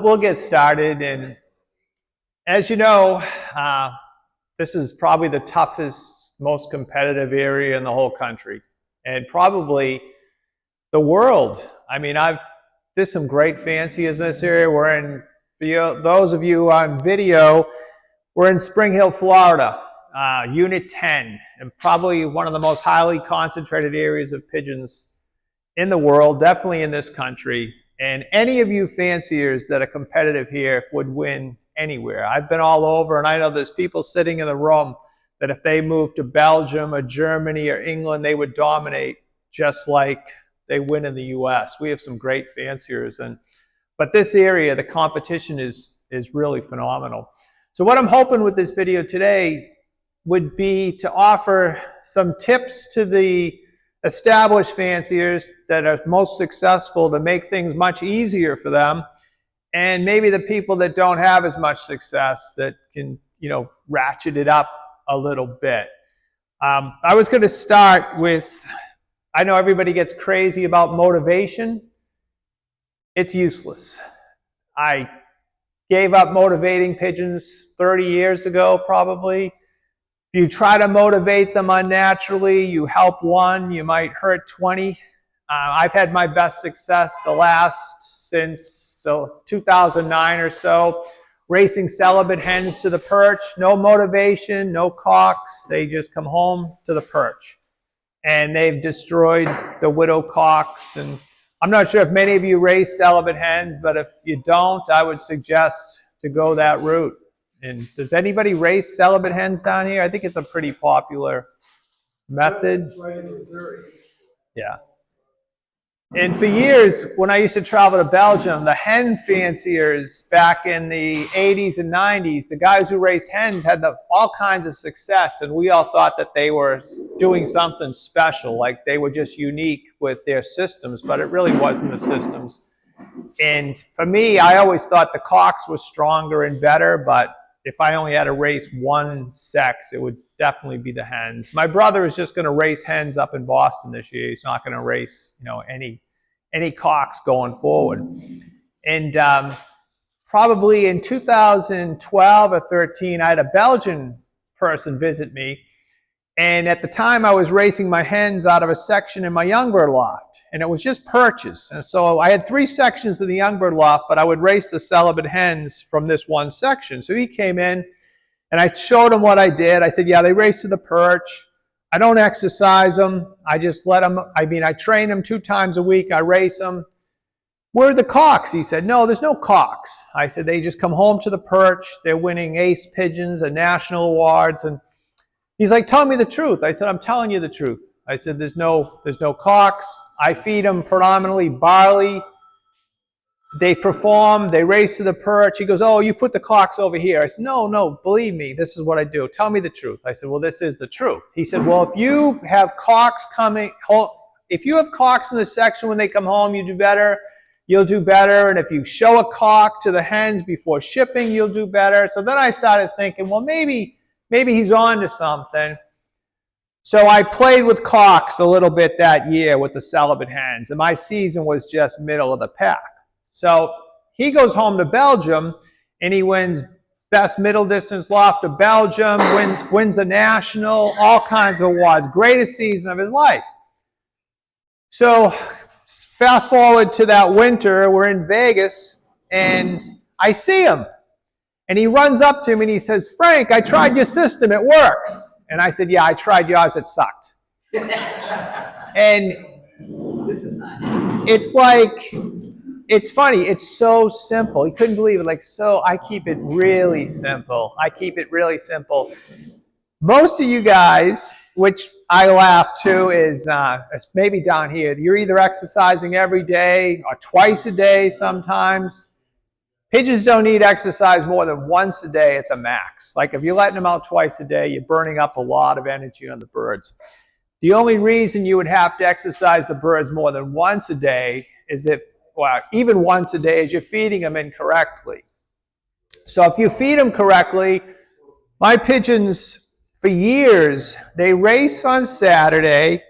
We'll get started, and as you know, this is probably the toughest, most competitive area in the whole country, and probably the world. I mean, there's some great fanciers in this area. We're in, for those of you on video, we're in Spring Hill, Florida, Unit 10, and probably one of the most highly concentrated areas of pigeons in the world, definitely in this country. And any of you fanciers that are competitive here would win anywhere. I've been all over, and I know there's people sitting in the room that if they moved to Belgium or Germany or England, they would dominate just like they win in the US. We have some great fanciers, but this area, the competition is really phenomenal. So what I'm hoping with this video today would be to offer some tips to the established fanciers that are most successful to make things much easier for them, and maybe the people that don't have as much success that can, ratchet it up a little bit. I was going to start with, I know everybody gets crazy about motivation. It's useless. I gave up motivating pigeons 30 years ago, probably. If you try to motivate them unnaturally, you help one, you might hurt 20. I've had my best success since 2009 or so, racing celibate hens to the perch. No motivation, no cocks. They just come home to the perch. And they've destroyed the widow cocks. And I'm not sure if many of you race celibate hens, but if you don't, I would suggest to go that route. And does anybody race celibate hens down here? I think it's a pretty popular method. Yeah. And for years, when I used to travel to Belgium, the hen fanciers back in the 80s and 90s, the guys who raced hens had all kinds of success, and we all thought that they were doing something special, like they were just unique with their systems, but it really wasn't the systems. And for me, I always thought the cocks were stronger and better, but if I only had to race one sex, it would definitely be the hens. My brother is just going to race hens up in Boston this year. He's not going to race, any cocks going forward. And probably in 2012 or 13, I had a Belgian person visit me. And at the time, I was racing my hens out of a section in my young bird loft. And it was just perches. And so I had 3 sections of the young bird loft, but I would race the celibate hens from this one section. So he came in, and I showed him what I did. I said, yeah, they race to the perch. I don't exercise them. I just let them, I train them 2 times a week. I race them. Where are the cocks? He said, no, there's no cocks. I said, they just come home to the perch. They're winning ace pigeons and national awards. And he's like, tell me the truth. I said, I'm telling you the truth. I said, there's no cocks. I feed them predominantly barley. They perform. They race to the perch. He goes, oh, you put the cocks over here. I said, no, believe me. This is what I do. Tell me the truth. I said, well, this is the truth. He said, well, if you have cocks in the section when they come home, you do better. You'll do better. And if you show a cock to the hens before shipping, you'll do better. So then I started thinking, well, maybe he's on to something. So I played with cocks a little bit that year with the celibate hens, and my season was just middle of the pack. So he goes home to Belgium, and he wins best middle distance loft of Belgium, wins a national, all kinds of awards, greatest season of his life. So fast forward to that winter, we're in Vegas, and I see him. And he runs up to me and he says, Frank, I tried your system, it works. And I said, yeah, I tried yours, it sucked. And it's like, it's funny, it's so simple. He couldn't believe it. I keep it really simple. Most of you guys, which I laugh too, is maybe down here, you're either exercising every day or twice a day sometimes. Pigeons don't need exercise more than once a day at the max. Like if you're letting them out twice a day, you're burning up a lot of energy on the birds. The only reason you would have to exercise the birds more than once a day is even once a day, is you're feeding them incorrectly. So if you feed them correctly, my pigeons, for years, they race on Saturday,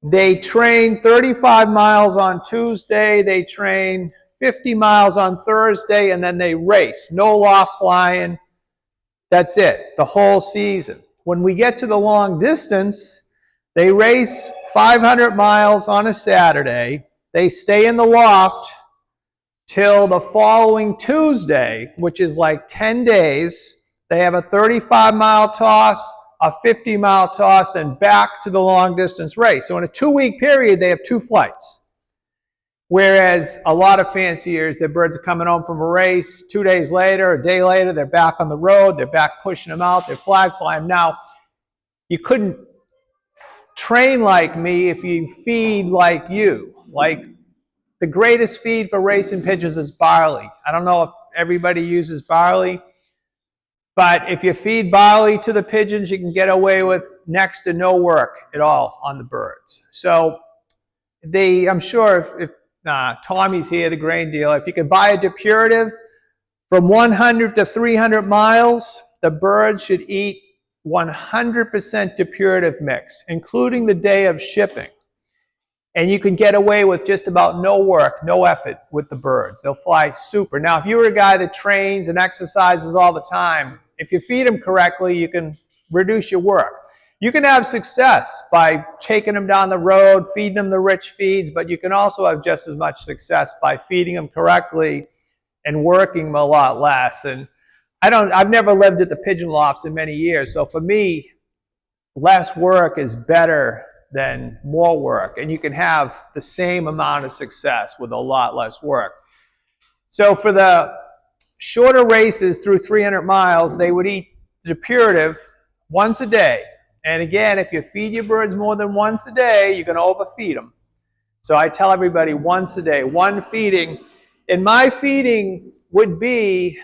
they train 35 miles on Tuesday, they train 50 miles on Thursday, and then they race. No loft flying. That's it, the whole season. When we get to the long distance, they race 500 miles on a Saturday. They stay in the loft till the following Tuesday, which is like 10 days. They have a 35-mile toss, a 50-mile toss, then back to the long-distance race. So in a 2-week period, they have 2 flights. Whereas a lot of fanciers, their birds are coming home from a race, 2 days later, a day later, they're back on the road, they're back pushing them out, they're flag flying. Now, you couldn't train like me if you feed like you. Like, the greatest feed for racing pigeons is barley. I don't know if everybody uses barley, but if you feed barley to the pigeons, you can get away with next to no work at all on the birds. So I'm sure if Tommy's here, the grain dealer, if you could buy a depurative from 100 to 300 miles, the birds should eat 100% depurative mix, including the day of shipping. And you can get away with just about no work, no effort with the birds. They'll fly super. Now, if you're a guy that trains and exercises all the time, if you feed them correctly, you can reduce your work. You can have success by taking them down the road, feeding them the rich feeds, but you can also have just as much success by feeding them correctly and working them a lot less. And I've never lived at the pigeon lofts in many years, so for me, less work is better than more work, and you can have the same amount of success with a lot less work. So for the shorter races through 300 miles, they would eat depurative once a day. And again, if you feed your birds more than once a day, you're going to overfeed them. So I tell everybody once a day, one feeding. And my feeding would be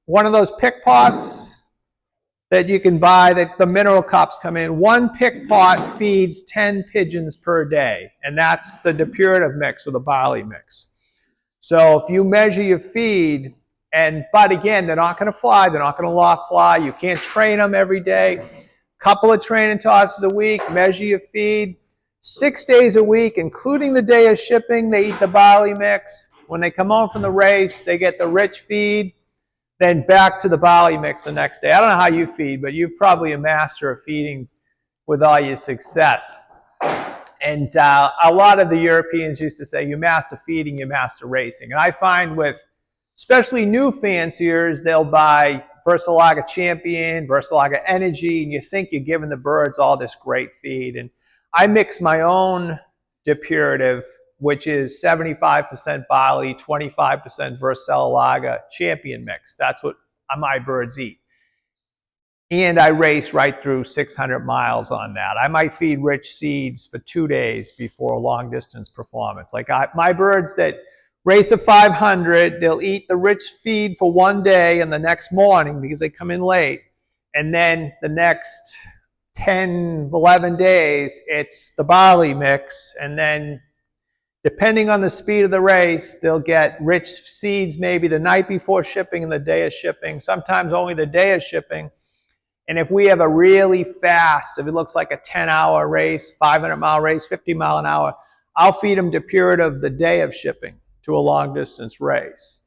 one of those pick pots that you can buy, that the mineral cups come in. One pick pot feeds 10 pigeons per day, and that's the depurative mix or the barley mix. So if you measure your feed, but again, they're not going to fly, they're not going to loft fly, you can't train them every day. Couple of training tosses a week, measure your feed. 6 days a week, including the day of shipping, they eat the barley mix. When they come home from the race, they get the rich feed. Then back to the barley mix the next day. I don't know how you feed, but you're probably a master of feeding with all your success. And a lot of the Europeans used to say, you master feeding, you master racing. And I find with especially new fanciers, they'll buy Versalaga Champion, Versalaga Energy, and you think you're giving the birds all this great feed. And I mix my own depurative, which is 75% barley, 25% Versalaga Champion mix. That's what my birds eat. And I race right through 600 miles on that. I might feed rich seeds for 2 days before a long distance performance. Like my birds that race a 500, they'll eat the rich feed for 1 day and the next morning because they come in late. And then the next 10, 11 days, it's the barley mix. And then depending on the speed of the race, they'll get rich seeds maybe the night before shipping and the day of shipping, sometimes only the day of shipping. And if we have a really fast, if it looks like a 10-hour race, 500-mile race, 50 mile an hour, I'll feed them depurative the day of shipping to a long-distance race.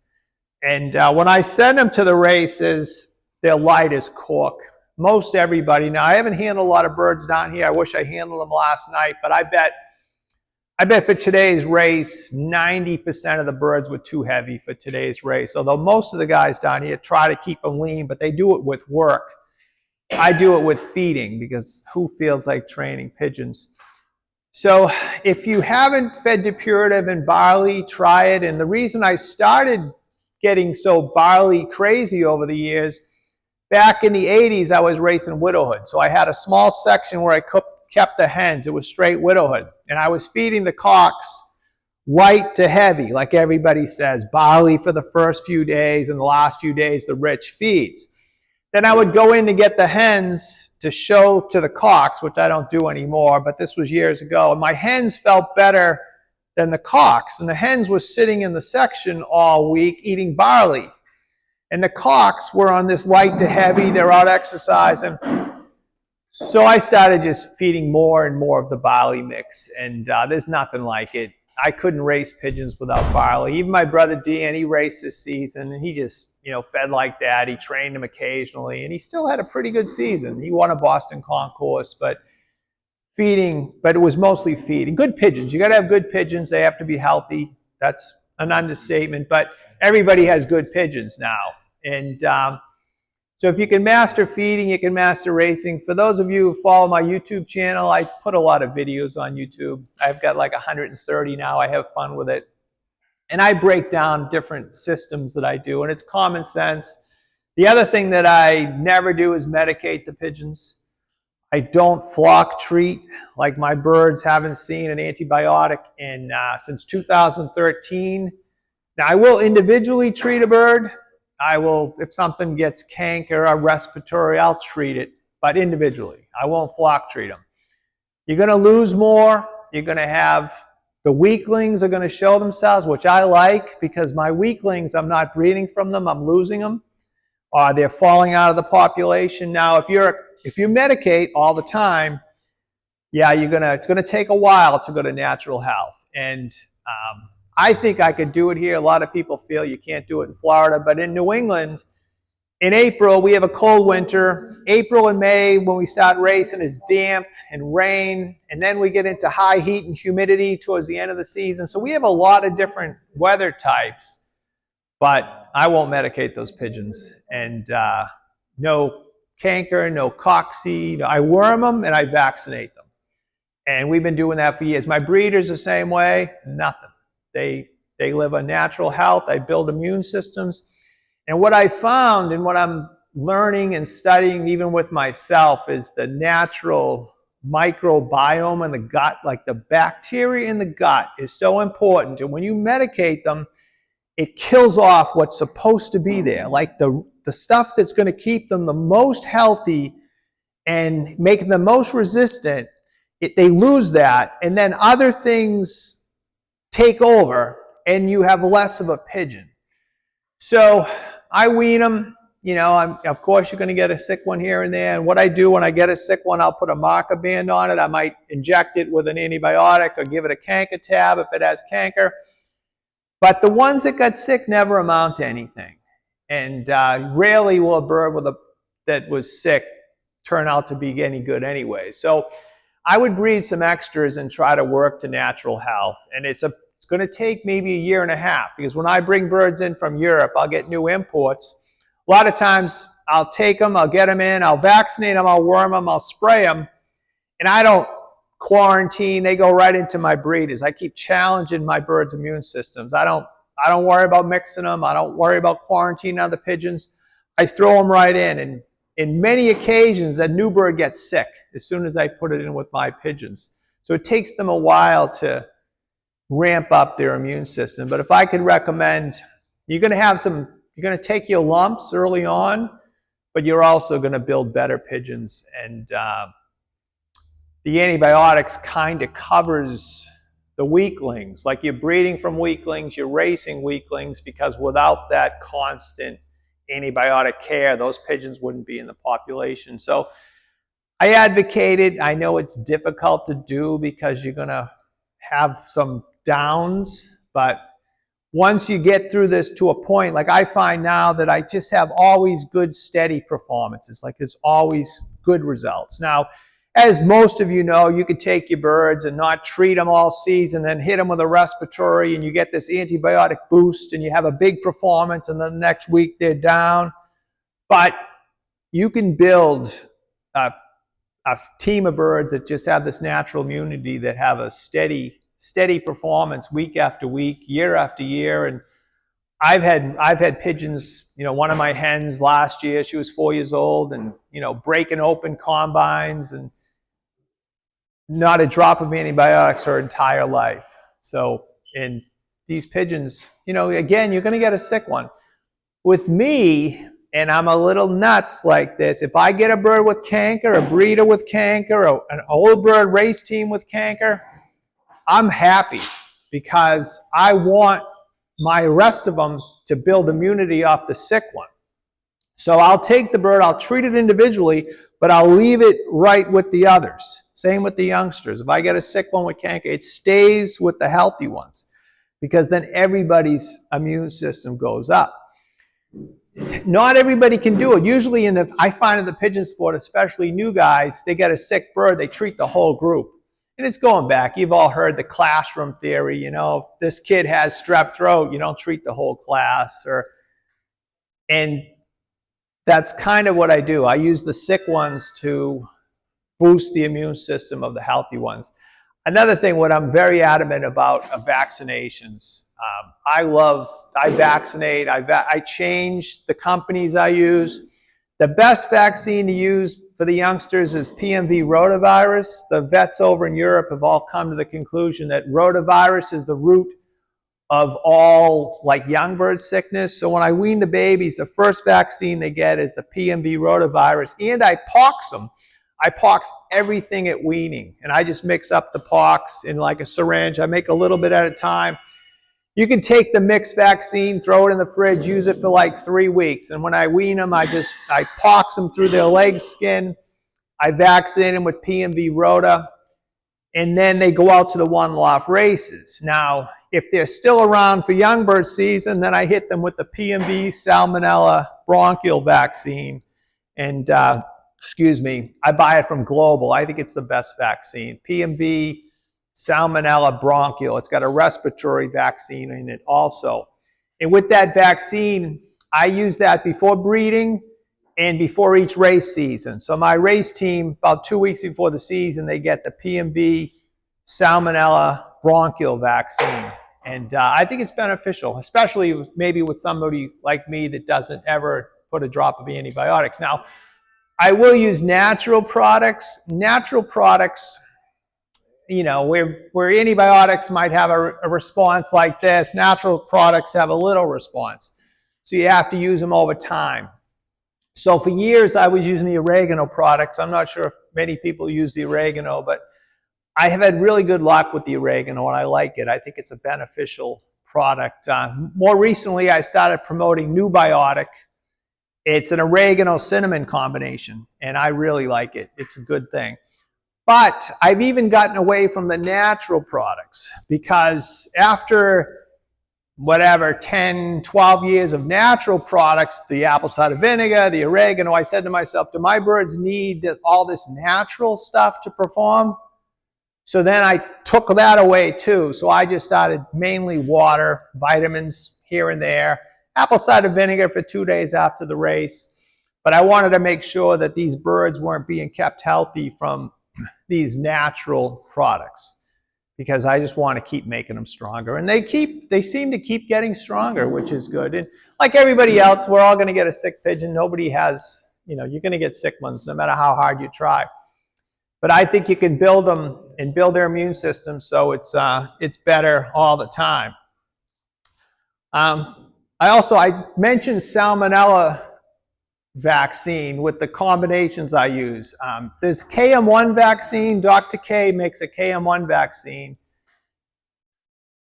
And when I send them to the races, they're light as cork. Most everybody, now I haven't handled a lot of birds down here. I wish I handled them last night, but I bet for today's race, 90% of the birds were too heavy for today's race. Although most of the guys down here try to keep them lean, but they do it with work. I do it with feeding because who feels like training pigeons? So if you haven't fed depurative and barley, try it. And the reason I started getting so barley crazy over the years, back in the 80s, I was racing widowhood. So I had a small section where I kept the hens. It was straight widowhood. And I was feeding the cocks light to heavy, like everybody says, barley for the first few days and the last few days, the rich feeds. Then I would go in to get the hens to show to the cocks, which I don't do anymore, but this was years ago. And my hens felt better than the cocks. And the hens were sitting in the section all week eating barley. And the cocks were on this light to heavy. They're out exercising. So I started just feeding more and more of the barley mix. And there's nothing like it. I couldn't race pigeons without barley. Even my brother Dan, he raced this season, and he just, fed like that. He trained them occasionally, and he still had a pretty good season. He won a Boston Concourse, but it was mostly feeding. Good pigeons. You got to have good pigeons. They have to be healthy. That's an understatement, but everybody has good pigeons now. And so if you can master feeding, you can master racing. For those of you who follow my YouTube channel, I put a lot of videos on YouTube. I've got like 130 now. I have fun with it. And I break down different systems that I do, and it's common sense. The other thing that I never do is medicate the pigeons. I don't flock treat. Like, my birds haven't seen an antibiotic since 2013. Now, I will individually treat a bird. I will, if something gets canker or respiratory, I'll treat it, but individually. I won't flock treat them. You're going to lose more. You're going to have the weaklings are going to show themselves, which I like, because my weaklings, I'm not breeding from them, I'm losing them. They're falling out of the population. Now, if you medicate all the time, yeah, it's going to take a while to go to natural health. And I think I could do it here. A lot of people feel you can't do it in Florida, but in New England, in April, we have a cold winter. April and May, when we start racing, is damp and rain, and then we get into high heat and humidity towards the end of the season. So we have a lot of different weather types, but I won't medicate those pigeons. And no canker, no cocci. I worm them and I vaccinate them. And we've been doing that for years. My breeders the same way, nothing. They live a natural health. I build immune systems. And what I found, and what I'm learning and studying even with myself, is the natural microbiome in the gut. Like, the bacteria in the gut is so important. And when you medicate them, it kills off what's supposed to be there. Like the stuff that's going to keep them the most healthy and make them most resistant, they lose that. And then other things take over, and you have less of a pigeon. So I wean them. Of course, you're going to get a sick one here and there. And what I do when I get a sick one, I'll put a marker band on it. I might inject it with an antibiotic or give it a canker tab if it has canker. But the ones that got sick never amount to anything. And rarely will a bird that was sick turn out to be any good anyway. So I would breed some extras and try to work to natural health. And it's going to take maybe a year and a half, because when I bring birds in from Europe, I'll get new imports. A lot of times I'll take them, I'll get them in, I'll vaccinate them, I'll worm them, I'll spray them, and I don't quarantine. They go right into my breeders. I keep challenging my birds' immune systems. I don't worry about mixing them. I don't worry about quarantining other pigeons. I throw them right in. And in many occasions, that new bird gets sick as soon as I put it in with my pigeons. So it takes them a while to ramp up their immune system. But if I could recommend, you're going to take your lumps early on, but you're also going to build better pigeons. And the antibiotics kind of covers the weaklings. Like, you're breeding from weaklings, you're racing weaklings, because without that constant antibiotic care, those pigeons wouldn't be in the population. So I advocate it. I know it's difficult to do because you're going to have some downs, but once you get through this to a point, like I find now that I just have always good, steady performances. Like, it's always good results. Now, as most of you know, you could take your birds and not treat them all season, then hit them with a respiratory, and you get this antibiotic boost, and you have a big performance, and then the next week they're down. But you can build a team of birds that just have this natural immunity, that have a steady performance week after week, year after year. And I've had pigeons, one of my hens last year, she was 4 years old, and, breaking open combines, and not a drop of antibiotics her entire life. So, in these pigeons, again, you're going to get a sick one. With me, and I'm a little nuts like this, if I get a bird with canker, a breeder with canker, or an old bird race team with canker, I'm happy, because I want my rest of them to build immunity off the sick one. So I'll take the bird, I'll treat it individually, but I'll leave it right with the others. Same with the youngsters. If I get a sick one with canker, it stays with the healthy ones because then everybody's immune system goes up. Not everybody can do it. Usually I find in the pigeon sport, especially new guys, they get a sick bird, they treat the whole group. And it's going back. You've all heard the classroom theory, you know, if this kid has strep throat, you don't treat the whole class. And that's kind of what I do. I use the sick ones to boost the immune system of the healthy ones. Another thing, what I'm very adamant about are vaccinations. I vaccinate, I change the companies I use. The best vaccine to use for the youngsters is PMV rotavirus. The vets over in Europe have all come to the conclusion that rotavirus is the root of all like young bird sickness. So when I wean the babies, the first vaccine they get is the PMV rotavirus, and I pox them. I pox everything at weaning, and I just mix up the pox in like a syringe. I make a little bit at a time. You can take the mixed vaccine, throw it in the fridge, use it for like 3 weeks. And when I wean them, I pox them through their leg skin. I vaccinate them with PMV rota, and then they go out to the one-loft races. Now, if they're still around for young bird season, then I hit them with the PMV salmonella bronchial vaccine. And I buy it from Global. I think it's the best vaccine. PMV salmonella bronchial. It's got a respiratory vaccine in it also. And with that vaccine, I use that before breeding and before each race season. So my race team, about 2 weeks before the season, they get the PMV salmonella bronchial vaccine. And I think it's beneficial, especially maybe with somebody like me that doesn't ever put a drop of antibiotics. Now, I will use natural products. Natural products, you know, where antibiotics might have a response like this, natural products have a little response. So you have to use them over time. So for years, I was using the oregano products. I'm not sure if many people use the oregano, but I have had really good luck with the oregano, and I like it. I think it's a beneficial product. More recently, I started promoting New Biotic. It's an oregano-cinnamon combination, and I really like it. It's a good thing. But I've even gotten away from the natural products because after 10, 12 years of natural products, the apple cider vinegar, the oregano, I said to myself, do my birds need all this natural stuff to perform? So then I took that away too. So I just started mainly water, vitamins here and there, apple cider vinegar for 2 days after the race. But I wanted to make sure that these birds weren't being kept healthy from these natural products because I just want to keep making them stronger. And they seem to keep getting stronger, which is good. And like everybody else, we're all going to get a sick pigeon. Nobody has, you know, you're going to get sick ones no matter how hard you try. But I think you can build them and build their immune system so it's better all the time. I mentioned salmonella vaccine with the combinations I use. There's KM1 vaccine. Dr. K makes a KM1 vaccine.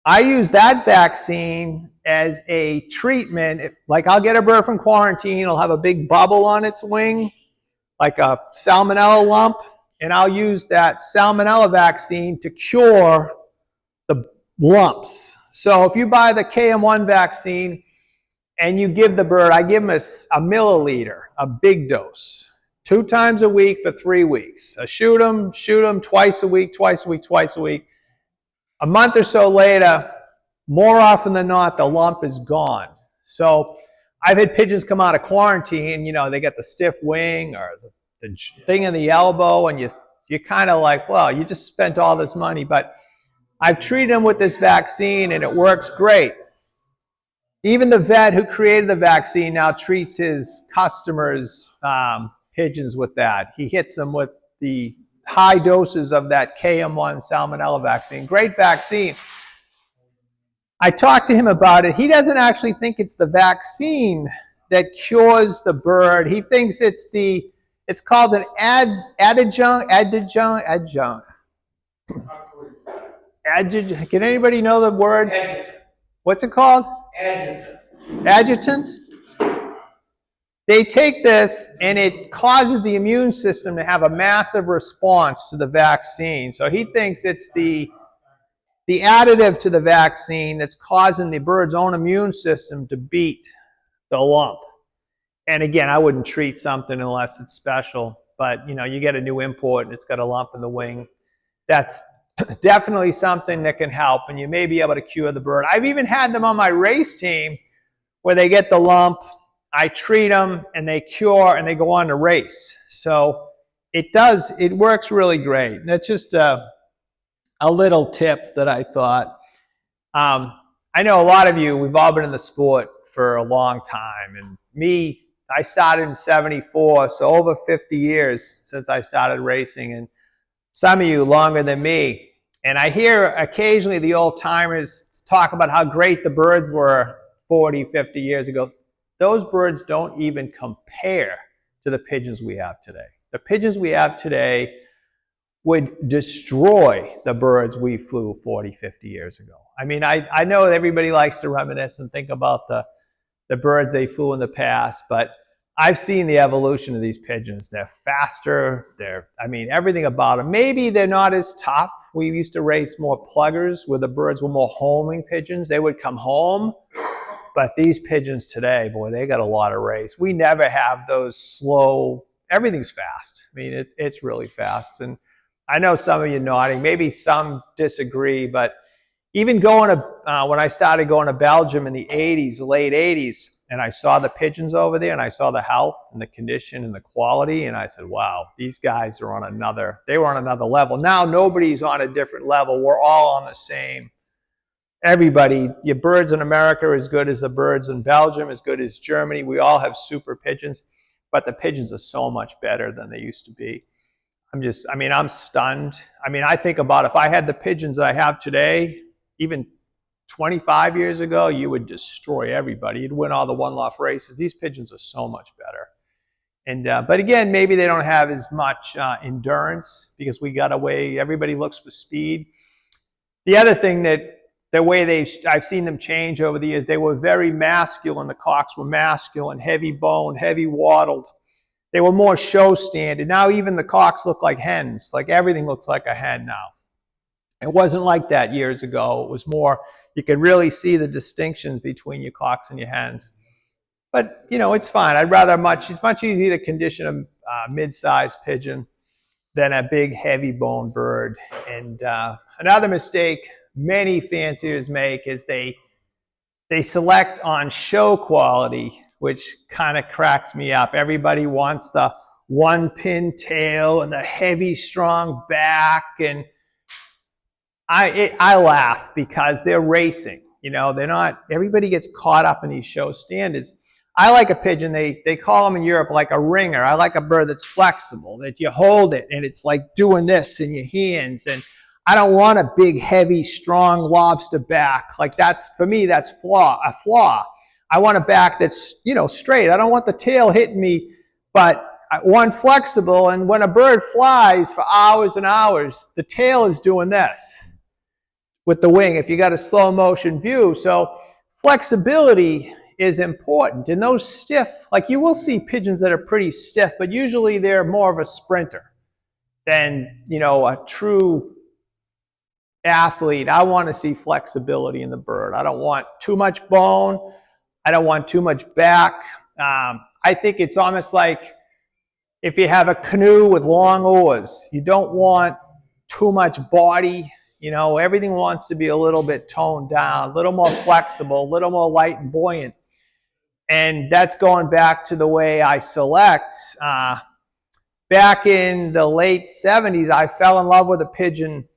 I use that vaccine as a treatment. Like I'll get a bird from quarantine, it'll have a big bubble on its wing, like a salmonella lump, and I'll use that salmonella vaccine to cure the lumps. So if you buy the KM1 vaccine and you give the bird, I give them a milliliter, a big dose, 2 times a week for 3 weeks. I shoot them twice a week. A month or so later, more often than not, the lump is gone. So I've had pigeons come out of quarantine, you know, they get the stiff wing or the thing in the elbow, and you're kind of like, well, you just spent all this money. But I've treated them with this vaccine, and it works great. Even the vet who created the vaccine now treats his customers' pigeons with that. He hits them with the high doses of that KM1 salmonella vaccine. Great vaccine. I talked to him about it. He doesn't actually think it's the vaccine that cures the bird. He thinks it's called an adjunct. Can anybody know the word? Adjutant. What's it called? Adjutant. they take this and it causes the immune system to have a massive response to the vaccine. So he thinks it's the additive to the vaccine that's causing the bird's own immune system to beat the lump. And again, I wouldn't treat something unless it's special. But, you know, you get a new import and it's got a lump in the wing. That's definitely something that can help, and you may be able to cure the bird. I've even had them on my race team where they get the lump, I treat them, and they cure, and they go on to race. So it works really great. And it's just a little tip that I thought. I know a lot of you, we've all been in the sport for a long time, and me, I started in '74, so over 50 years since I started racing, and some of you longer than me. And I hear occasionally the old timers talk about how great the birds were 40, 50 years ago. Those birds don't even compare to the pigeons we have today. The pigeons we have today would destroy the birds we flew 40, 50 years ago. I mean, I know that everybody likes to reminisce and think about the birds they flew in the past, but I've seen the evolution of these pigeons. They're faster. I mean, everything about them. Maybe they're not as tough. We used to race more pluggers where the birds were more homing pigeons. They would come home. But these pigeons today, boy, they got a lot of race. We never have those slow, everything's fast. I mean, it's really fast. And I know some of you nodding. Maybe some disagree, but even going to, when I started going to Belgium in the 80s, late 80s, and I saw the pigeons over there, and I saw the health and the condition and the quality, and I said, wow, these guys are on another level. Now nobody's on a different level. We're all on the same. Everybody, your birds in America are as good as the birds in Belgium, as good as Germany. We all have super pigeons, but the pigeons are so much better than they used to be. I'm stunned. I mean, I think about if I had the pigeons that I have today, even 25 years ago, you would destroy everybody. You'd win all the one-off races. These pigeons are so much better. And but again, maybe they don't have as much endurance because we got away. Everybody looks for speed. The other thing that the way I've seen them change over the years, they were very masculine. The cocks were masculine, heavy boned, heavy wattled. They were more show standard. Now even the cocks look like hens. Like everything looks like a hen now. It wasn't like that years ago. It was more, you can really see the distinctions between your cocks and your hens. But, you know, it's fine. It's much easier to condition a mid-sized pigeon than a big, heavy-boned bird. And another mistake many fanciers make is they select on show quality, which kind of cracks me up. Everybody wants the one-pin tail and the heavy, strong back, and I laugh because they're racing. You know, they're not, everybody gets caught up in these show standards. I like a pigeon, they call them in Europe like a ringer. I like a bird that's flexible, that you hold it and it's like doing this in your hands. And I don't want a big, heavy, strong lobster back. Like for me, that's a flaw. I want a back that's, you know, straight. I don't want the tail hitting me, but one flexible. And when a bird flies for hours and hours, the tail is doing this with the wing, if you got a slow motion view. So flexibility is important. And those stiff, like you will see pigeons that are pretty stiff, but usually they're more of a sprinter than, you know, a true athlete. I want to see flexibility in the bird. I don't want too much bone. I don't want too much back. I think it's almost like if you have a canoe with long oars, you don't want too much body. You know, everything wants to be a little bit toned down, a little more flexible, a little more light and buoyant. And that's going back to the way I select. Back in the late 70s, I fell in love with a pigeon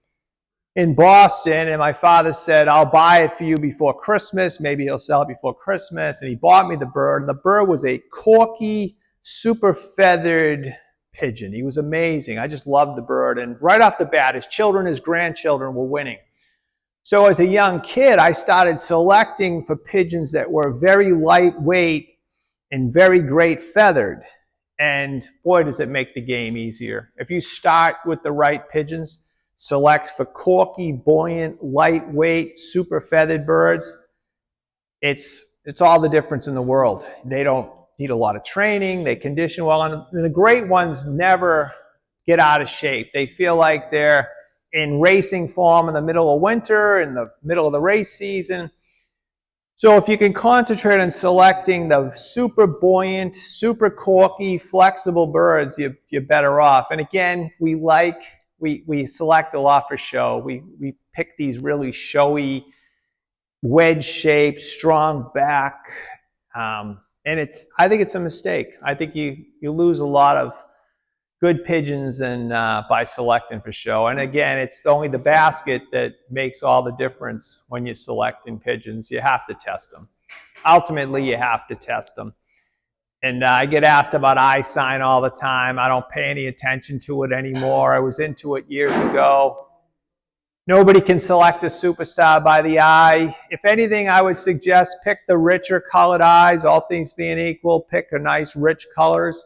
in Boston, and my father said, I'll buy it for you before Christmas. Maybe he'll sell it before Christmas. And he bought me the bird. And the bird was a corky, super feathered pigeon. He was amazing. I just loved the bird. And right off the bat, his children, his grandchildren were winning. So as a young kid, I started selecting for pigeons that were very lightweight and very great feathered. And boy, does it make the game easier. If you start with the right pigeons, select for corky, buoyant, lightweight, super feathered birds, it's all the difference in the world. need a lot of training. They condition well. And the great ones never get out of shape. They feel like they're in racing form in the middle of winter, in the middle of the race season. So if you can concentrate on selecting the super buoyant, super corky, flexible birds, you're better off. And again, we select a lot for show. We pick these really showy, wedge-shaped, strong back. And I think it's a mistake. I think you lose a lot of good pigeons by selecting for show. And again, it's only the basket that makes all the difference when you're selecting pigeons. You have to test them. Ultimately, you have to test them. And I get asked about eye sign all the time. I don't pay any attention to it anymore. I was into it years ago. Nobody can select a superstar by the eye. If anything, I would suggest pick the richer colored eyes. All things being equal, pick a nice rich colors.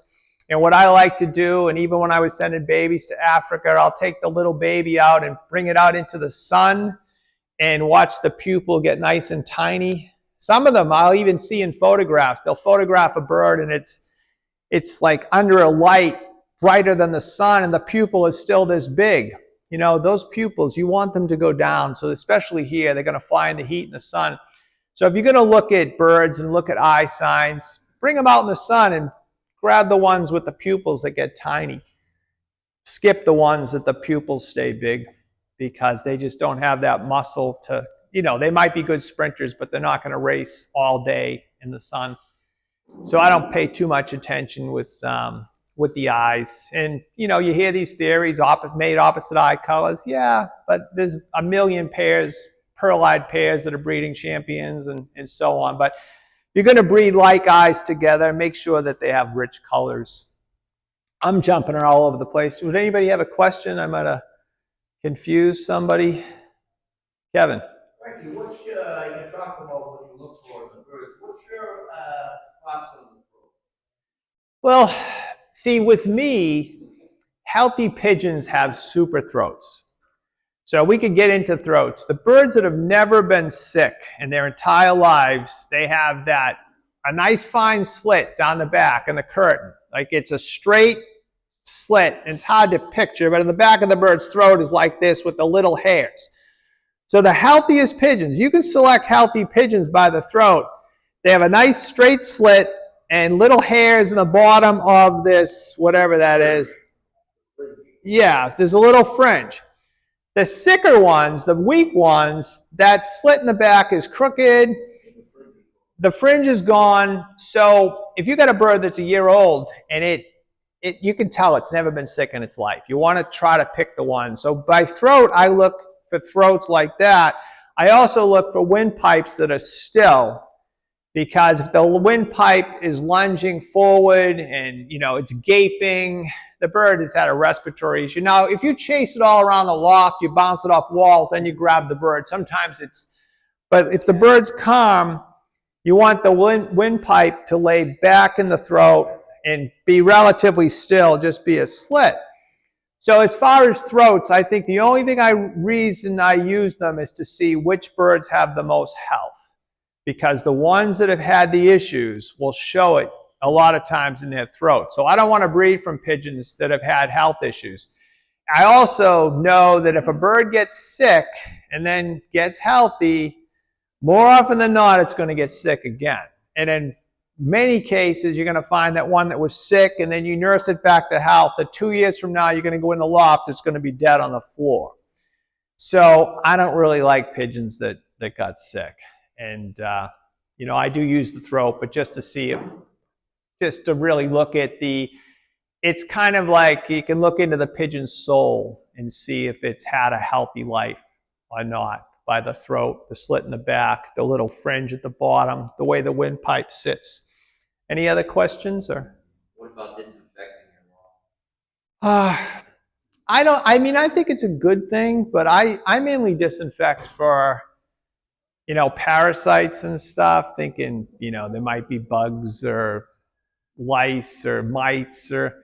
And what I like to do, and even when I was sending babies to Africa, I'll take the little baby out and bring it out into the sun and watch the pupil get nice and tiny. Some of them I'll even see in photographs. They'll photograph a bird and it's like under a light brighter than the sun and the pupil is still this big. You know, those pupils, you want them to go down. So especially here, they're going to fly in the heat and the sun. So if you're going to look at birds and look at eye signs, bring them out in the sun and grab the ones with the pupils that get tiny. Skip the ones that the pupils stay big because they just don't have that muscle to, you know, they might be good sprinters, but they're not going to race all day in the sun. So I don't pay too much attention with the eyes. And, you know, you hear these theories, made opposite eye colors. Yeah, but there's a million pairs, pearl-eyed pairs that are breeding champions and so on. But you're going to breed like eyes together. Make sure that they have rich colors. I'm jumping all over the place. Would anybody have a question? I might have confused somebody. Kevin. Frankie, what's you talk about when you look for the birds? What's your thoughts on the throat? Well, see, with me, healthy pigeons have super throats. So we could get into throats. The birds that have never been sick in their entire lives, they have a nice fine slit down the back in the curtain. Like it's a straight slit. And it's hard to picture, but in the back of the bird's throat is like this with the little hairs. So the healthiest pigeons, you can select healthy pigeons by the throat. They have a nice straight slit and little hairs in the bottom of this, whatever that is. Yeah, there's a little fringe. The sicker ones, the weak ones, that slit in the back is crooked. The fringe is gone. So if you got a bird that's a year old and you can tell it's never been sick in its life. You want to try to pick the one. So by throat, I look for throats like that. I also look for windpipes that are still, because if the windpipe is lunging forward and, you know, it's gaping, the bird has had a respiratory issue. Now, if you chase it all around the loft, you bounce it off walls, then you grab the bird. Sometimes but if the bird's calm, you want the windpipe to lay back in the throat and be relatively still, just be a slit. So as far as throats, I think the only reason I use them is to see which birds have the most health. Because the ones that have had the issues will show it a lot of times in their throat. So I don't want to breed from pigeons that have had health issues. I also know that if a bird gets sick and then gets healthy, more often than not, it's going to get sick again. And in many cases, you're going to find that one that was sick and then you nurse it back to health. That 2 years from now, you're going to go in the loft, it's going to be dead on the floor. So I don't really like pigeons that got sick. And, you know, I do use the throat, but just to see just to really look at it's kind of like you can look into the pigeon's soul and see if it's had a healthy life or not by the throat, the slit in the back, the little fringe at the bottom, the way the windpipe sits. Any other questions? Or what about disinfecting your loft? I think it's a good thing, but I mainly disinfect for, you know, parasites and stuff, thinking, you know, there might be bugs or lice or mites or...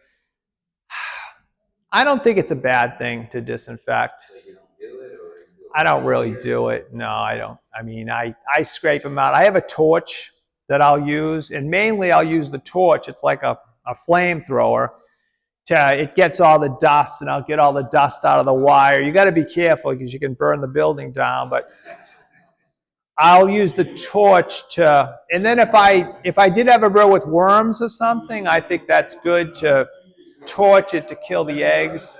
I don't think it's a bad thing to disinfect. So you don't do it, or I don't really do it. No, I don't. I mean, I scrape them out. I have a torch that I'll use, and mainly I'll use the torch. It's like a flamethrower. It gets all the dust, and I'll get all the dust out of the wire. You got to be careful because you can burn the building down, but I'll use the torch to, and then if I did have a bird with worms or something, I think that's good to torch it to kill the eggs.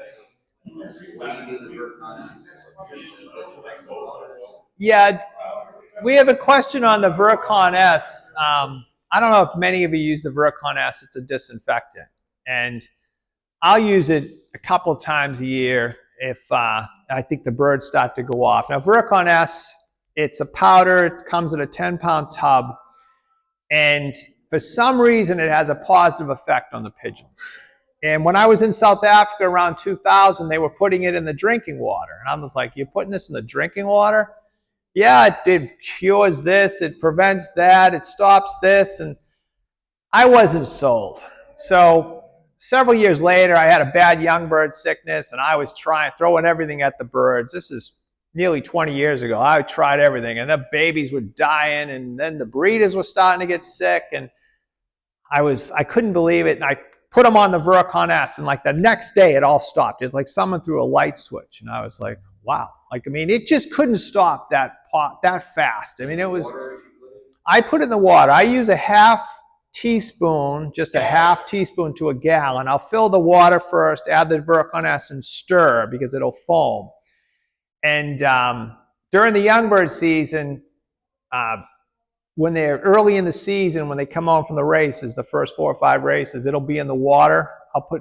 Yeah, we have a question on the Virkon S. I don't know if many of you use the Virkon S. It's a disinfectant, and I'll use it a couple times a year if I think the birds start to go off. Now, Virkon S, it's a powder. It comes in a 10-pound tub, and for some reason, it has a positive effect on the pigeons. And when I was in South Africa around 2000, they were putting it in the drinking water. And I was like, you're putting this in the drinking water? Yeah, it cures this, it prevents that, it stops this, and I wasn't sold. So several years later, I had a bad young bird sickness, and I was throwing everything at the birds. This is nearly 20 years ago. I tried everything, and the babies were dying, and then the breeders were starting to get sick, and I couldn't believe it, and I put them on the Virkon S, and like the next day, it all stopped. It's like someone threw a light switch, and I was like, wow. Like, I mean, it just couldn't stop that fast. I mean, it was, I put it in the water. I use a half teaspoon, just a half teaspoon to a gallon. I'll fill the water first, add the Virkon S, and stir because it'll foam. And during the young bird season, when they're early in the season, when they come home from the races, the first 4 or 5 races, it'll be in the water.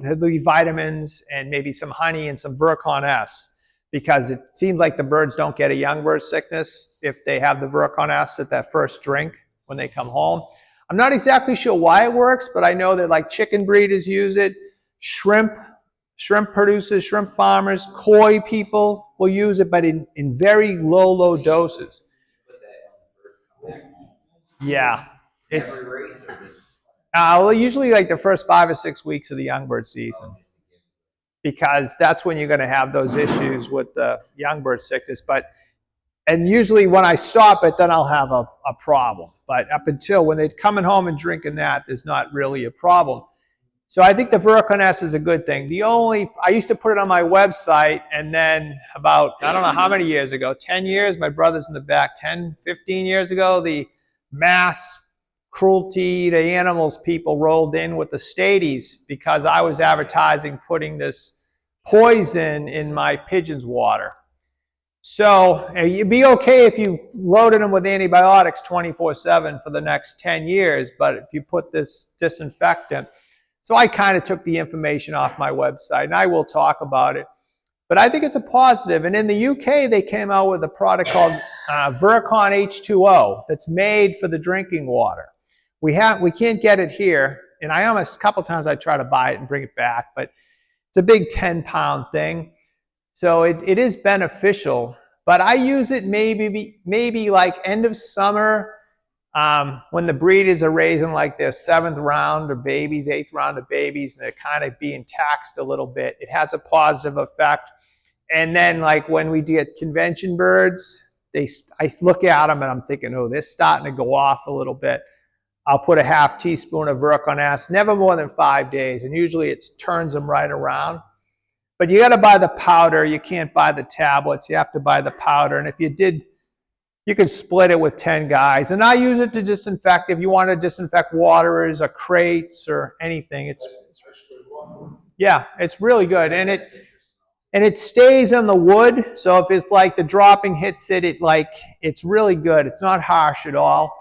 There'll be vitamins and maybe some honey and some Virkon S, because it seems like the birds don't get a young bird sickness if they have the Virkon S at that first drink when they come home. I'm not exactly sure why it works, but I know that like chicken breeders use it, shrimp producers, shrimp farmers, koi people will use it, but in very low doses. Yeah, it's well, usually like the first 5 or 6 weeks of the young bird season, because that's when you're going to have those issues with the young bird sickness. And usually when I stop it, then I'll have a problem. But up until when they're coming home and drinking that, there's not really a problem. So I think the Virkon S is a good thing. I used to put it on my website, and then about, I don't know how many years ago, 10 years, my brother's in the back, 10, 15 years ago, the mass cruelty to animals people rolled in with the Stadies because I was advertising putting this poison in my pigeons' water. So you'd be okay if you loaded them with antibiotics 24/7 for the next 10 years, but if you put this disinfectant, so I kind of took the information off my website, and I will talk about it. But I think it's a positive. And in the UK, they came out with a product called Virkon H2O that's made for the drinking water. We can't get it here, and a couple times I try to buy it and bring it back, but it's a big 10-pound thing. So it is beneficial, but I use it maybe like end of summer when the breeders are raising like their 7th round of babies, 8th round of babies, and they're kind of being taxed a little bit. It has a positive effect. And then like when we get convention birds, I look at them and I'm thinking, oh, they're starting to go off a little bit. I'll put a half teaspoon of Virkon S, never more than 5 days, and usually it turns them right around. But you got to buy the powder. You can't buy the tablets. You have to buy the powder. And if you did, you can split it with 10 guys. And I use it to disinfect. If you want to disinfect waters or crates or anything, it's really good. And it stays on the wood. So if it's like the dropping hits it, it's really good. It's not harsh at all.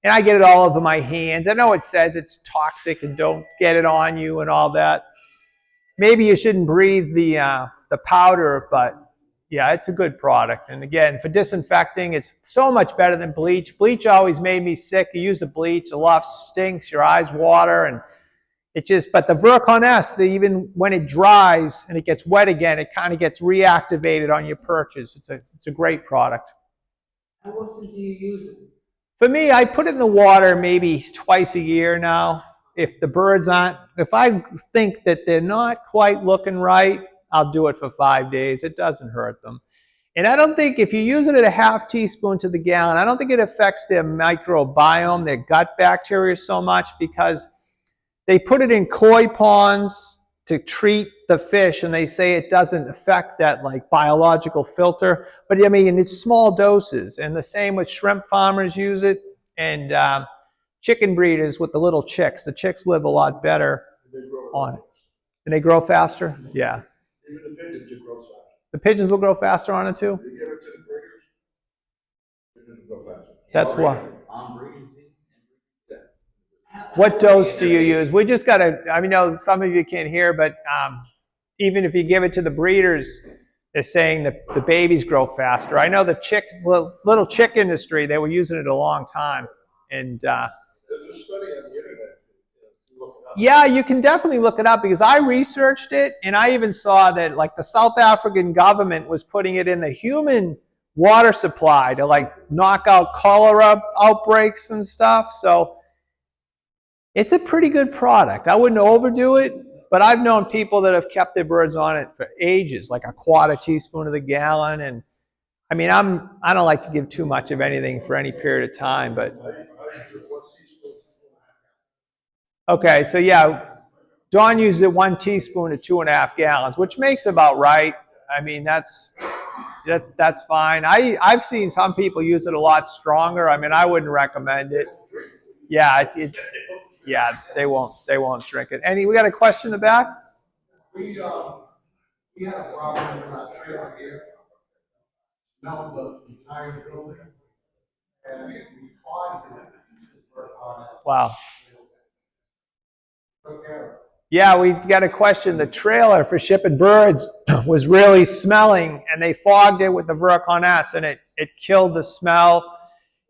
And I get it all over my hands. I know it says it's toxic and don't get it on you and all that. Maybe you shouldn't breathe the powder, but yeah, it's a good product. And again, for disinfecting, it's so much better than bleach. Bleach always made me sick. You use the bleach, the loft stinks, your eyes water, and but the Virkon S, even when it dries and it gets wet again, it kind of gets reactivated on your perches. It's a great product. How often do you use it? For me, I put it in the water maybe twice a year now. If I think that they're not quite looking right, I'll do it for 5 days. It doesn't hurt them. And I don't think if you use it at a half teaspoon to the gallon, I don't think it affects their microbiome, their gut bacteria so much, because they put it in koi ponds to treat the fish, and they say it doesn't affect that like biological filter. But I mean, it's small doses, and the same with shrimp farmers use it, and chicken breeders with the little chicks. The chicks live a lot better on it. And they grow faster? Yeah. Even the pigeons can grow faster. The pigeons will grow faster on it too? You give it to the breeders, pigeons will grow faster. That's why. On breeding season. What dose do you use? We just got to, I mean, no, some of you can't hear, but even if you give it to the breeders, they're saying that the babies grow faster. I know the little chick industry, they were using it a long time. And There's a study on the internet. Look it up. yeah, you can definitely look it up, because I researched it, and I even saw that like the South African government was putting it in the human water supply to like knock out cholera outbreaks and stuff. So it's a pretty good product. I wouldn't overdo it, but I've known people that have kept their birds on it for ages, like a quarter teaspoon of the gallon. And I mean, I don't like to give too much of anything for any period of time, but I use 1 teaspoon. okay, so yeah, Dawn uses it 1 teaspoon to 2.5 gallons, which makes about right. I mean, that's fine. I've seen some people use it a lot stronger. I mean, I wouldn't recommend it. Yeah, yeah, they won't drink it. We got a question in the back? We had a problem in our trailer here. Smelled the entire building. And we fought it for Wow. took care of it. Yeah, we got a question. The trailer for shipping birds was really smelling, and they fogged it with the Virkon S, and it killed the smell.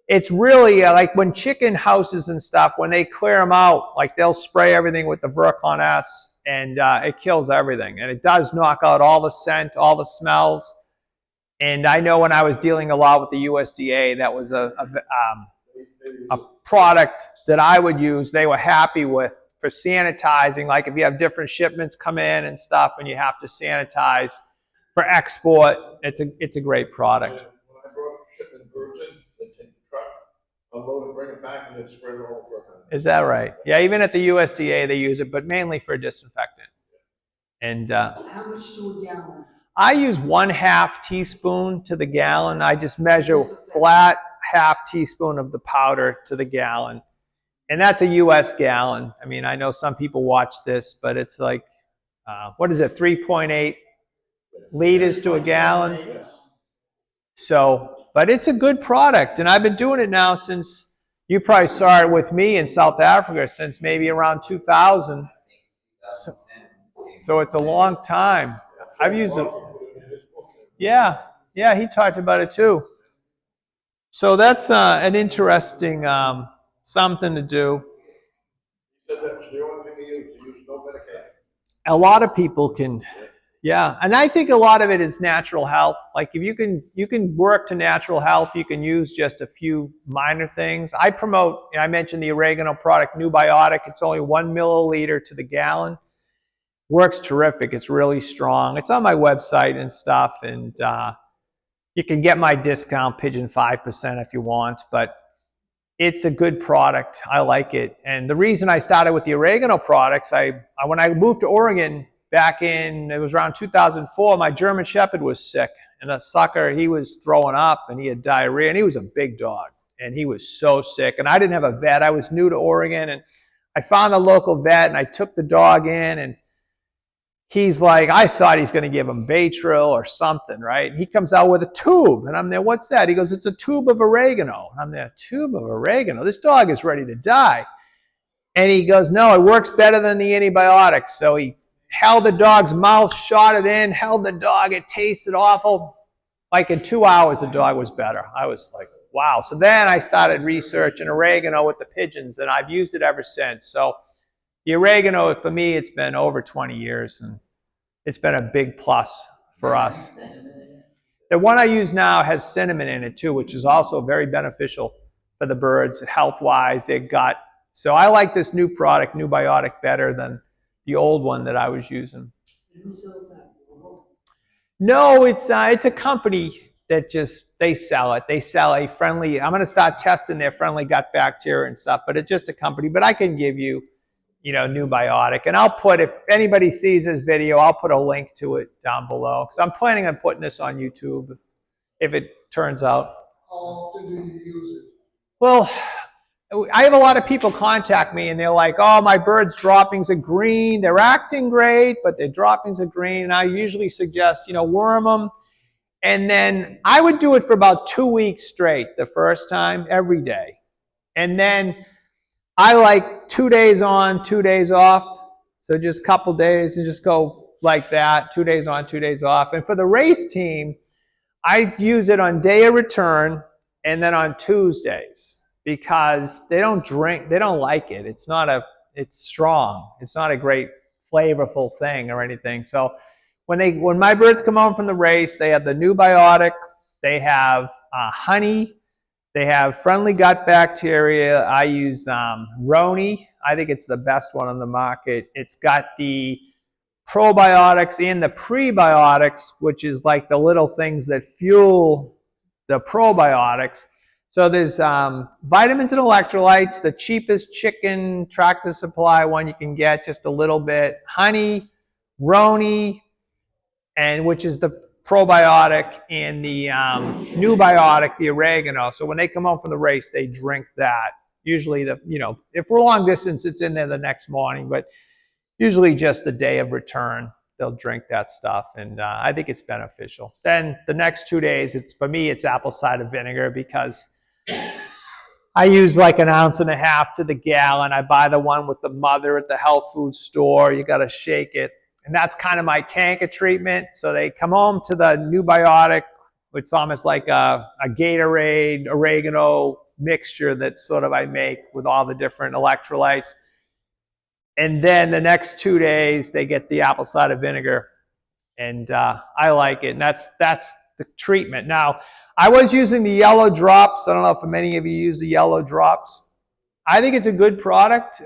It's really like when chicken houses and stuff, when they clear them out, like they'll spray everything with the Virkon S, and it kills everything. And it does knock out all the scent, all the smells. And I know when I was dealing a lot with the USDA, that was a product that I would use, they were happy with for sanitizing. Like if you have different shipments come in and stuff and you have to sanitize for export, it's a great product. When I brought shipping birds in, they take the truck, unload it, bring it back, and then spray the whole truck on it. Is that right? Yeah, even at the USDA they use it, but mainly for disinfectant. And How much to a gallon? I use 1/2 teaspoon to the gallon. I just measure flat 1/2 teaspoon of the powder to the gallon. And that's a US gallon. I mean, I know some people watch this, but it's like, what is it, 3.8 liters to a gallon? Yes. So, but it's a good product. And I've been doing it now since, you probably saw it with me in South Africa, since maybe around 2000. So it's a long time. I've used it. Yeah, he talked about it too. So that's an interesting something to do. He said that's the only thing he used. He used no medication. A lot of people can, yeah, and I think a lot of it is natural health. Like if you can work to natural health, you can use just a few minor things. I promote, I mentioned the oregano product, New Biotic. It's only 1 milliliter to the gallon. Works terrific. It's really strong. It's on my website and stuff, and you can get my discount, Pigeon 5% if you want, but it's a good product. I like it. And the reason I started with the oregano products, when I moved to Oregon back it was around 2004, my German Shepherd was sick, and the sucker, he was throwing up and he had diarrhea, and he was a big dog, and he was so sick. And I didn't have a vet. I was new to Oregon, and I found a local vet, and I took the dog in, and he's like, I thought he's going to give him Baytril or something, right? He comes out with a tube, and I'm there, what's that? He goes, it's a tube of oregano. I'm there, tube of oregano? This dog is ready to die. And he goes, no, it works better than the antibiotics. So he held the dog's mouth, shot it in, held the dog, it tasted awful. Like in 2 hours, the dog was better. I was like, wow. So then I started researching oregano with the pigeons, and I've used it ever since. So the oregano, for me, it's been over 20 years, and it's been a big plus for us. The one I use now has cinnamon in it too, which is also very beneficial for the birds, health-wise, their gut. So I like this new product, New Biotic, better than the old one that I was using. Who sells that? No, it's a company that just, they sell it. They sell a friendly, I'm going to start testing their friendly gut bacteria and stuff, but it's just a company. But I can give you, new biotic. And I'll put, if anybody sees this video, I'll put a link to it down below. Because I'm planning on putting this on YouTube if it turns out. How often do you use it? Well, I have a lot of people contact me and they're like, oh, my bird's droppings are green. They're acting great, but their droppings are green. And I usually suggest, worm them. And then I would do it for about 2 weeks straight the first time, every day. And then I like 2 days on, 2 days off. So just a couple days and just go like that, 2 days on, 2 days off. And for the race team, I use it on day of return and then on Tuesdays because they don't drink, they don't like it. It's strong. It's not a great flavorful thing or anything. So when my birds come home from the race, they have the new biotic, they have honey, they have friendly gut bacteria. I use Roni. I think it's the best one on the market. It's got the probiotics and the prebiotics, which is like the little things that fuel the probiotics. So there's vitamins and electrolytes, the cheapest chicken Tractor Supply one you can get, just a little bit. Honey, Roni, and which is the probiotic, and the new biotic, the oregano. So when they come home from the race, they drink that. Usually if we're long distance, it's in there the next morning, but usually just the day of return, they'll drink that stuff. And I think it's beneficial. Then the next 2 days, for me, it's apple cider vinegar because I use like 1.5 ounces to the gallon. I buy the one with the mother at the health food store. You got to shake it. And that's kind of my canker treatment. So they come home to the new biotic. It's almost like a Gatorade, oregano mixture that sort of I make with all the different electrolytes. And then the next 2 days, they get the apple cider vinegar. And I like it. And that's the treatment. Now, I was using the yellow drops. I don't know if many of you use the yellow drops. I think it's a good product.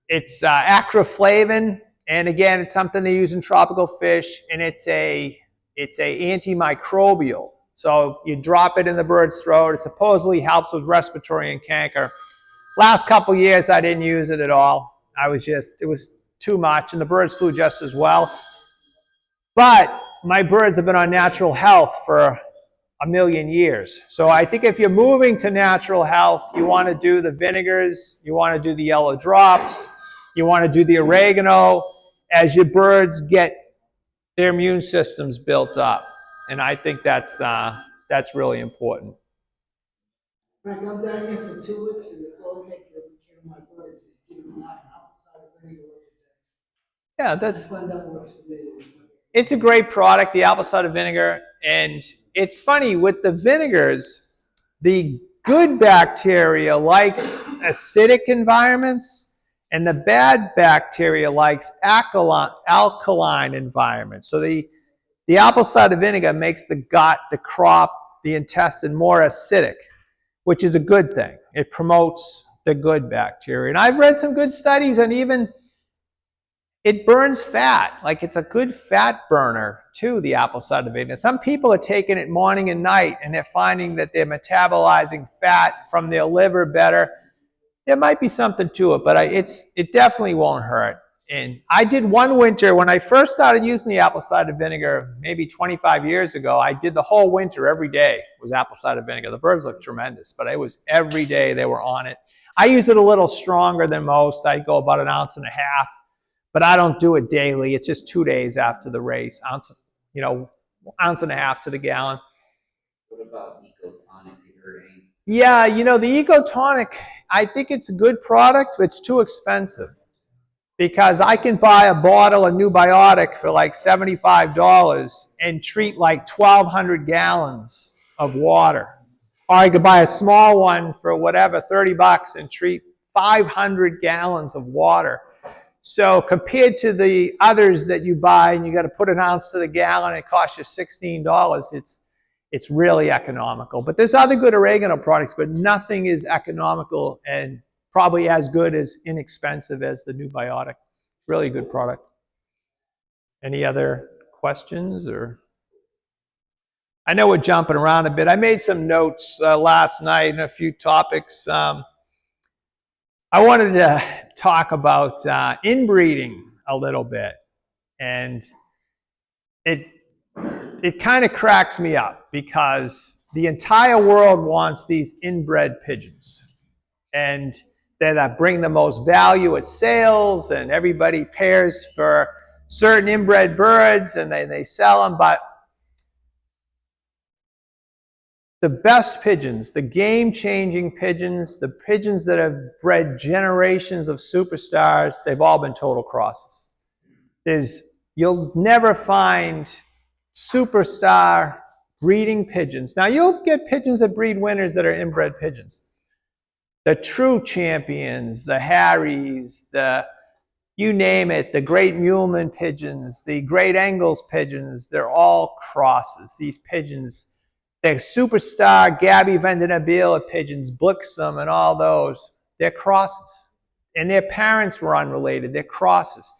It's acroflavin. And again, it's something they use in tropical fish, and it's a antimicrobial. So you drop it in the bird's throat. It supposedly helps with respiratory and canker. Last couple years, I didn't use it at all. It was too much, and the birds flew just as well. But my birds have been on natural health for 1,000,000 years. So I think if you're moving to natural health, you want to do the vinegars, you want to do the yellow drops, you want to do the oregano as your birds get their immune systems built up. And I think that's really important. Frank, I'm down here for 2 weeks and the phone take care of my birds. It's giving me out outside of vinegar every day. Yeah, I find that works for me. it's a great product, the apple cider vinegar. And it's funny, with the vinegars, the good bacteria likes acidic environments, and the bad bacteria likes alkaline environments. So the apple cider vinegar makes the gut, the crop, the intestine more acidic, which is a good thing. It promotes the good bacteria. And I've read some good studies, and even it burns fat. Like, it's a good fat burner too, the apple cider vinegar. Some people are taking it morning and night, and they're finding that they're metabolizing fat from their liver better. There might be something to it, but it definitely won't hurt. And I did one winter, when I first started using the apple cider vinegar, maybe 25 years ago, I did the whole winter, every day was apple cider vinegar. The birds looked tremendous, but it was every day they were on it. I use it a little stronger than most. I go about 1.5 ounces, but I don't do it daily. It's just 2 days after the race, 1.5 ounces to the gallon. What about Eco-Tonic? You heard any? Yeah, the Eco-Tonic, I think it's a good product, but it's too expensive. Because I can buy a bottle of new biotic for like $75 and treat like 1,200 gallons of water. Or I could buy a small one for whatever, $30 and treat 500 gallons of water. So compared to the others that you buy and you got to put 1 ounce to the gallon, it costs you $16. It's really economical. But there's other good oregano products, but nothing is economical and probably as good as inexpensive as the new biotic. Really good product. Any other questions or? I know we're jumping around a bit. I made some notes last night and a few topics. I wanted to talk about inbreeding a little bit, and it kind of cracks me up because the entire world wants these inbred pigeons, and they that bring the most value at sales, and everybody pairs for certain inbred birds, and they sell them, but the best pigeons, the game-changing pigeons, the pigeons that have bred generations of superstars, they've all been total crosses. You'll never find superstar breeding pigeons. Now, you'll get pigeons that breed winners that are inbred pigeons. The true champions, the Harrys, you name it, the great Muleman pigeons, the great Engels pigeons, they're all crosses. These pigeons, they're superstar Gabby Vandenabila pigeons, Blixum, and all those. They're crosses. And their parents were unrelated. They're crosses.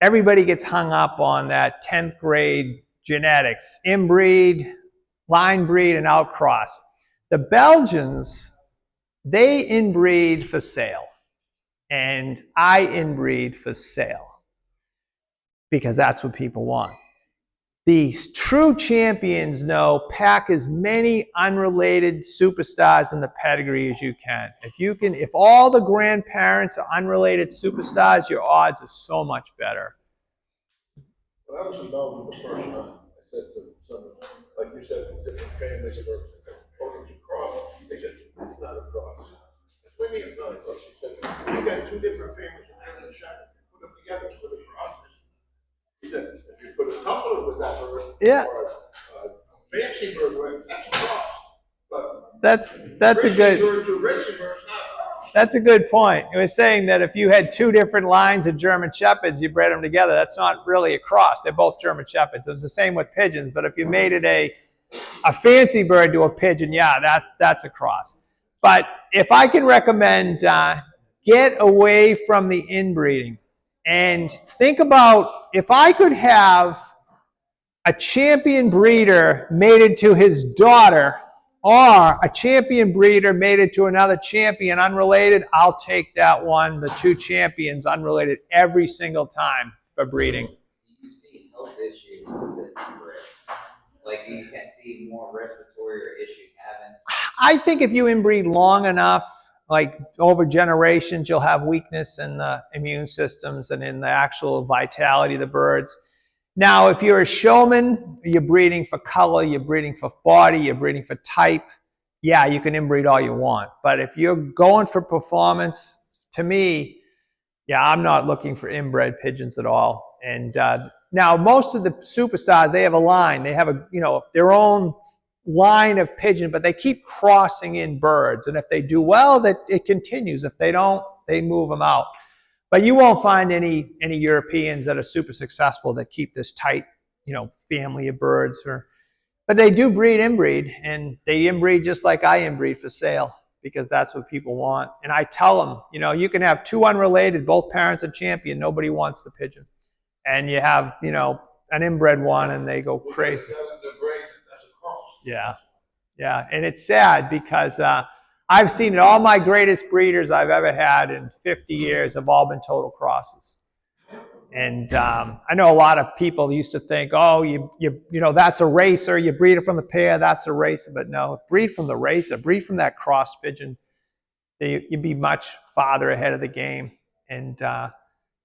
Everybody gets hung up on that 10th grade genetics. Inbreed, line breed, and outcross. The Belgians, they inbreed for sale. And I inbreed for sale. Because that's what people want. These true champions know pack as many unrelated superstars in the pedigree as you can. If all the grandparents are unrelated superstars, your odds are so much better. When I was in Belgium the first time, I said to someone, like you said, different families of birds, oh, it's a cross. They said, it's not a cross. What do you mean it's not a cross? She said, you got two different families of German Shepherd, put them together with a cross. He said, if you put a tumbler with that bird, Yeah. or a fancy bird with, that's a cross. But that's a good bird to a racing bird, it's not a cross. That's a good point. It was saying that if you had two different lines of German Shepherds, you bred them together. That's not really a cross. They're both German Shepherds. It was the same with pigeons, but if you made it a fancy bird to a pigeon, yeah, that's a cross. But if I can recommend, get away from the inbreeding and think about if I could have a champion breeder mated to his daughter or a champion breeder mated to another champion unrelated, I'll take that one, the two champions unrelated, every single time for breeding. Do you see health issues with the inbreds? Like, do you see more respiratory or issue having? I think if you inbreed long enough, like over generations, you'll have weakness in the immune systems and in the actual vitality of the birds. Now, if you're a showman, you're breeding for color, you're breeding for body, you're breeding for type, yeah, you can inbreed all you want. But if you're going for performance, to me, yeah, I'm not looking for inbred pigeons at all. And now, most of the superstars, they have a line. They have their own line of pigeon, but they keep crossing in birds. And if they do well, it continues. If they don't, they move them out. But you won't find any Europeans that are super successful that keep this tight, family of birds. But they do inbreed, and they inbreed just like I inbreed for sale because that's what people want. And I tell them, you can have two unrelated, both parents are champion, nobody wants the pigeon. And you have, an inbred one, and they go crazy. Yeah, and it's sad because I've seen it. All my greatest breeders I've ever had in 50 years have all been total crosses. And I know a lot of people used to think, oh, that's a racer. You breed it from the pair, that's a racer. But no, breed from the racer. Breed from that cross pigeon. You'd be much farther ahead of the game. And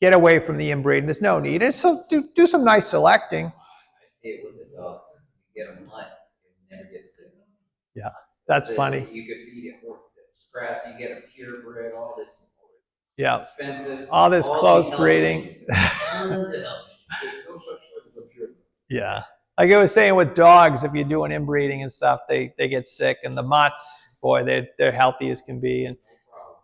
get away from the inbreeding. There's no need. And so do some nice selecting. I see it with the dogs. You get them mutt, it never gets sick. Yeah, that's funny. You could feed it scraps, you get a purebred, all this. Yeah, expensive. All this close breeding. Yeah, like I was saying with dogs, if you're doing inbreeding and stuff, they get sick, and the mutts, boy, they're healthy as can be. And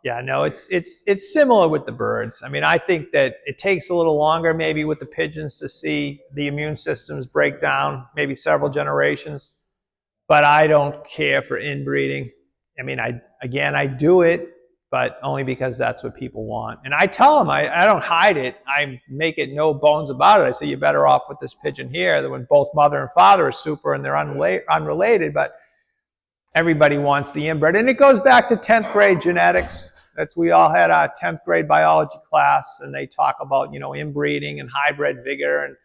yeah, no, it's similar with the birds. I mean, I think that it takes a little longer maybe with the pigeons to see the immune systems break down, maybe several generations. But I don't care for inbreeding. I mean, I do it but only because that's what people want. And I tell them, I don't hide it. I make it no bones about it. I say, you're better off with this pigeon here than when both mother and father are super and they're unrelated, but everybody wants the inbred. And it goes back to 10th grade genetics. We all had our 10th grade biology class, and they talk about, inbreeding and hybrid vigor and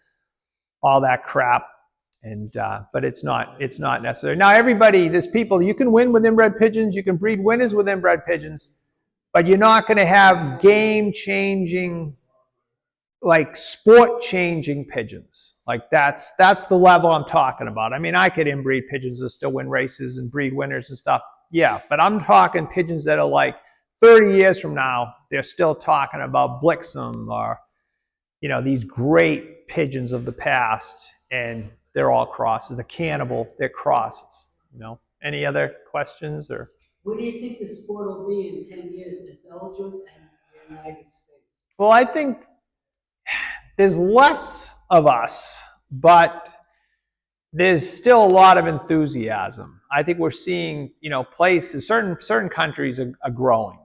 all that crap. And but it's not necessary. Now there's people, you can win with inbred pigeons, you can breed winners with inbred pigeons, but you're not going to have game-changing, like sport-changing pigeons. Like that's the level I'm talking about. I mean, I could inbreed pigeons that still win races and breed winners and stuff. Yeah, but I'm talking pigeons that are like 30 years from now, they're still talking about Blixum or, these great pigeons of the past, and they're all crosses. The cannibal, they're crosses. Any other questions or? Where do you think the sport will be in 10 years in Belgium and the United States? Well, I think there's less of us, but there's still a lot of enthusiasm. I think we're seeing, places, certain countries are growing,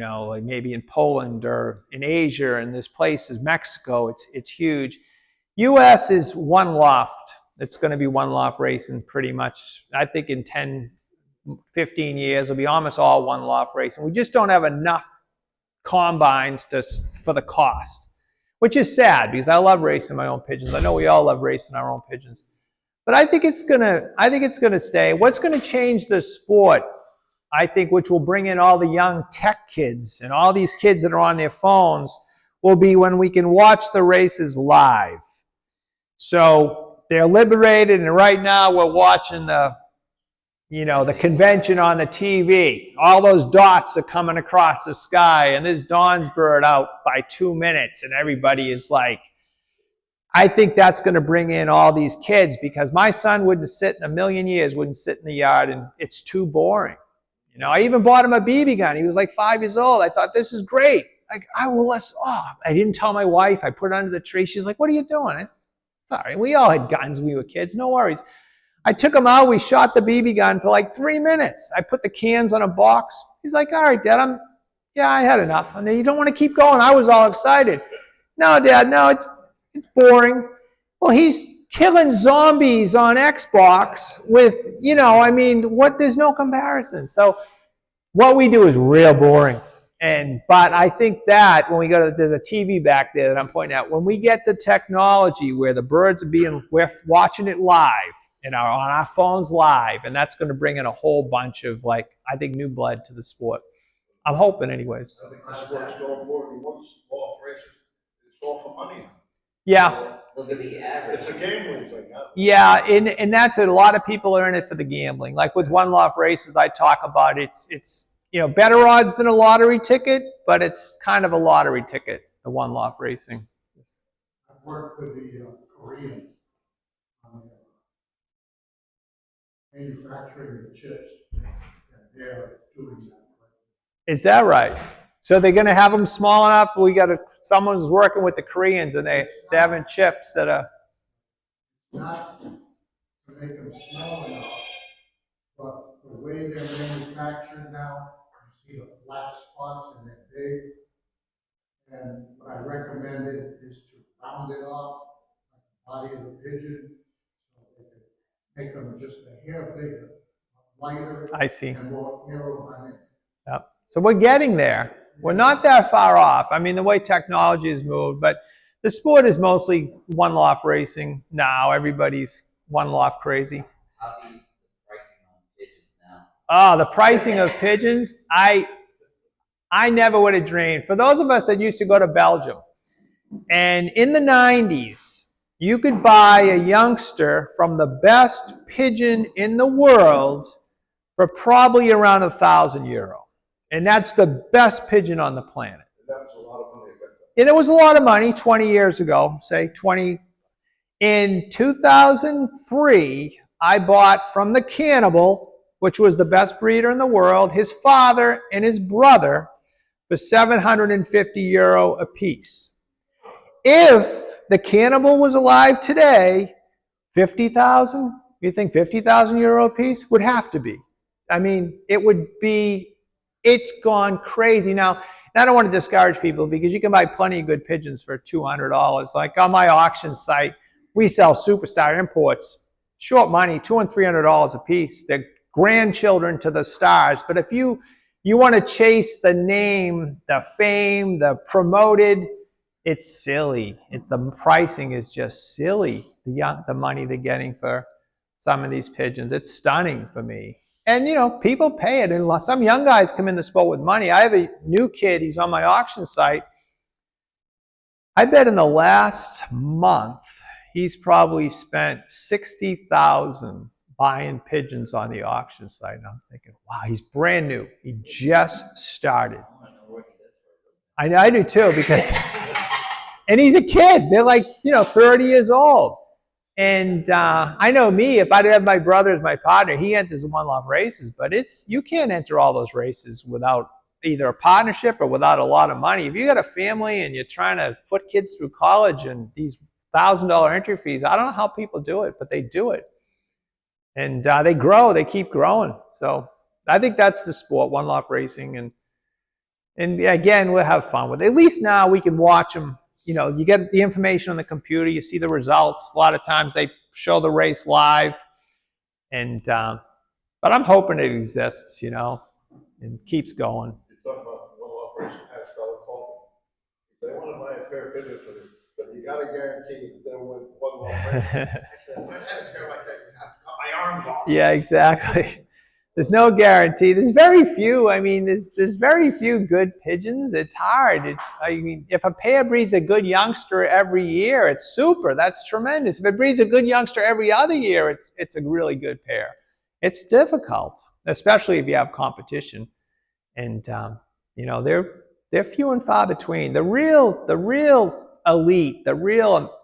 like maybe in Poland or in Asia, and this place is Mexico. It's huge. U.S. is one loft. It's going to be one loft racing pretty much. I think in 10, 15 years, it'll be almost all one loft racing. We just don't have enough combines for the cost, which is sad because I love racing my own pigeons. I know we all love racing our own pigeons. But I think it's gonna stay. What's gonna change the sport, I think, which will bring in all the young tech kids and all these kids that are on their phones, will be when we can watch the races live. So they're liberated, and right now we're watching the convention on the TV. All those dots are coming across the sky, and there's Dawn's bird out by 2 minutes, and everybody is like, I think that's going to bring in all these kids, because my son wouldn't sit in a million years, wouldn't sit in the yard, and it's too boring. I even bought him a BB gun. He was like 5 years old. I thought, this is great. Like, I didn't tell my wife. I put it under the tree. She's like, what are you doing? I said, sorry, we all had guns when we were kids. No worries. I took him out. We shot the BB gun for like 3 minutes. I put the cans on a box. He's like, all right, Dad, I had enough. And then, you don't want to keep going? I was all excited. No, Dad, no, it's boring. Well, he's killing zombies on Xbox with, there's no comparison. So what we do is real boring. But I think that when there's a TV back there that I'm pointing out, when we get the technology where the birds we're watching it live, on our phones live, and that's going to bring in a whole bunch of, I think, new blood to the sport. I'm hoping anyways. I think that's what's so important. Once law races, it's all for money. Yeah. Look at the average. It's a gambling thing now. Yeah, and that's it. A lot of people are in it for the gambling. Like with one loft races, I talk about it's better odds than a lottery ticket, but it's kind of a lottery ticket, the one loft racing. I've worked with the Koreans on manufacturing the chips, and they're doing that. Is that right? So they're going to have them small enough? Someone's working with the Koreans, and they're having chips that are. Not to make them small enough, but the way they're manufactured now, you see the flat spots and they're big. And what I recommended is to round it off, like the body of the pigeon, so they can make them just a hair bigger, lighter, I see. and more aerodynamic. Yep. So we're getting there. We're not that far off. I mean, the way technology has moved, but the sport is mostly one loft racing now. Everybody's one loft crazy. How do you use the pricing on pigeons now? Oh, the pricing of pigeons, I never would have dreamed. For those of us that used to go to Belgium, and in the 90s, you could buy a youngster from the best pigeon in the world for probably around €1,000. And that's the best pigeon on the planet. And that was a lot of money. And it was a lot of money 20 years ago, say 20. In 2003, I bought from the Cannibal, which was the best breeder in the world, his father and his brother for €750 a piece. If the Cannibal was alive today, 50,000, you think €50,000 a piece? Would have to be. I mean, it would be It's gone crazy. Now, I don't want to discourage people because you can buy plenty of good pigeons for $200. Like on my auction site, we sell superstar imports, short money, $200 and $300 a piece. They're grandchildren to the stars. But if you want to chase the name, the fame, the promoted, it's silly. The pricing is just silly. The money they're getting for some of these pigeons, it's stunning for me. And, you know, people pay it. And some young guys come in the sport with money. I have a new kid. He's on my auction site. I bet in the last month, he's probably spent $60,000 buying pigeons on the auction site. And I'm thinking, wow, he's brand new. He just started. I do too, because, and he's a kid. They're like, 30 years old. And I know me, if I'd have my brother as my partner, he enters one-off races, but you can't enter all those races without either a partnership or without a lot of money. If you got a family and you're trying to put kids through college and these $1,000 entry fees, I don't know how people do it, but they do it. And they grow, they keep growing. So I think that's the sport, one-off racing. And again, we'll have fun with it. At least now we can watch them. You get the information on the computer, you see the results. A lot of times they show the race live. And but I'm hoping it exists, and keeps going. You're talking about one-off racing, has fellow call me. They want to buy a pair of pigeons for you, but you got to guarantee that they'll win one-off racing. I said, if I had a pair like that, you'd have to cut my arms off. Yeah, exactly. There's no guarantee. There's very few. I mean, there's very few good pigeons. It's hard. If a pair breeds a good youngster every year, it's super. That's tremendous. If it breeds a good youngster every other year, it's a really good pair. It's difficult, especially if you have competition. And they're few and far between. The real elite, the real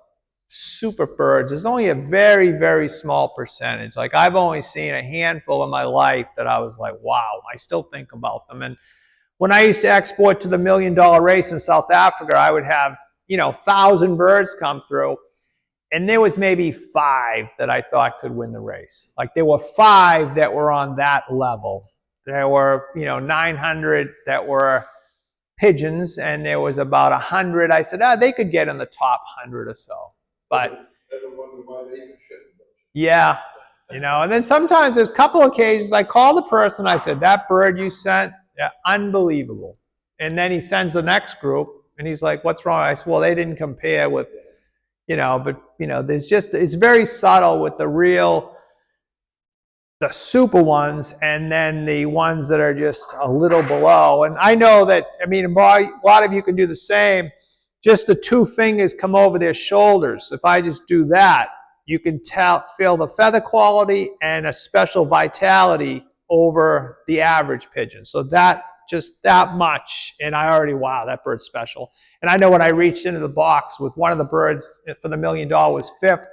super birds, there's only a very, very small percentage. Like I've only seen a handful in my life that I was like, wow, I still think about them. And when I used to export to the $1 million race in South Africa, I would have, 1,000 birds come through. And there was maybe 5 that I thought could win the race. Like there were 5 that were on that level. There were, 900 that were pigeons, and there was about 100. I said, they could get in the top 100 or so. But yeah, and then sometimes there's a couple occasions I call the person, I said, that bird you sent, unbelievable. And then he sends the next group and he's like, what's wrong? I said, well, they didn't compare with, it's very subtle with the super ones and then the ones that are just a little below. And I know that, a lot of you can do the same. Just the 2 fingers come over their shoulders. If I just do that, you can feel the feather quality and a special vitality over the average pigeon. So just that much, and I already, wow, that bird's special. And I know when I reached into the box with one of the birds for the $1 million was fifth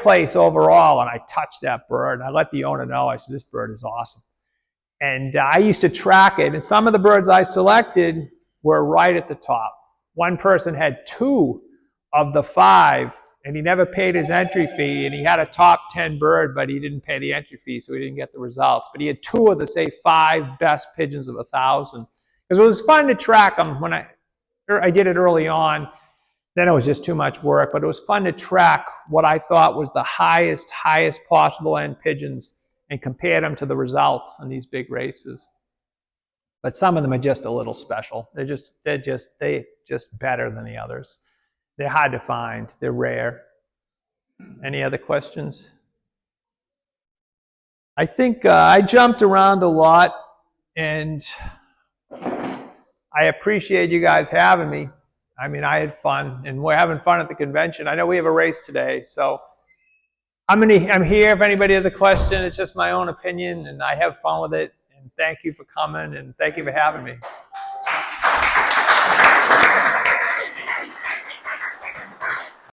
place overall, and I touched that bird, and I let the owner know. I said, this bird is awesome. And I used to track it, and some of the birds I selected were right at the top. One person had 2 of the 5, and he never paid his entry fee, and he had a top 10 bird, but he didn't pay the entry fee, so he didn't get the results. But he had 2 of the, say, 5 best pigeons of 1,000. Because it was fun to track them when I did it early on. Then it was just too much work, but it was fun to track what I thought was the highest possible end pigeons and compare them to the results in these big races. But some of them are just a little special. They're just better than the others. They're hard to find. They're rare. Any other questions? I think I jumped around a lot, and I appreciate you guys having me. I had fun, and we're having fun at the convention. I know we have a race today, so I'm here if anybody has a question. It's just my own opinion, and I have fun with it. And thank you for coming, and thank you for having me.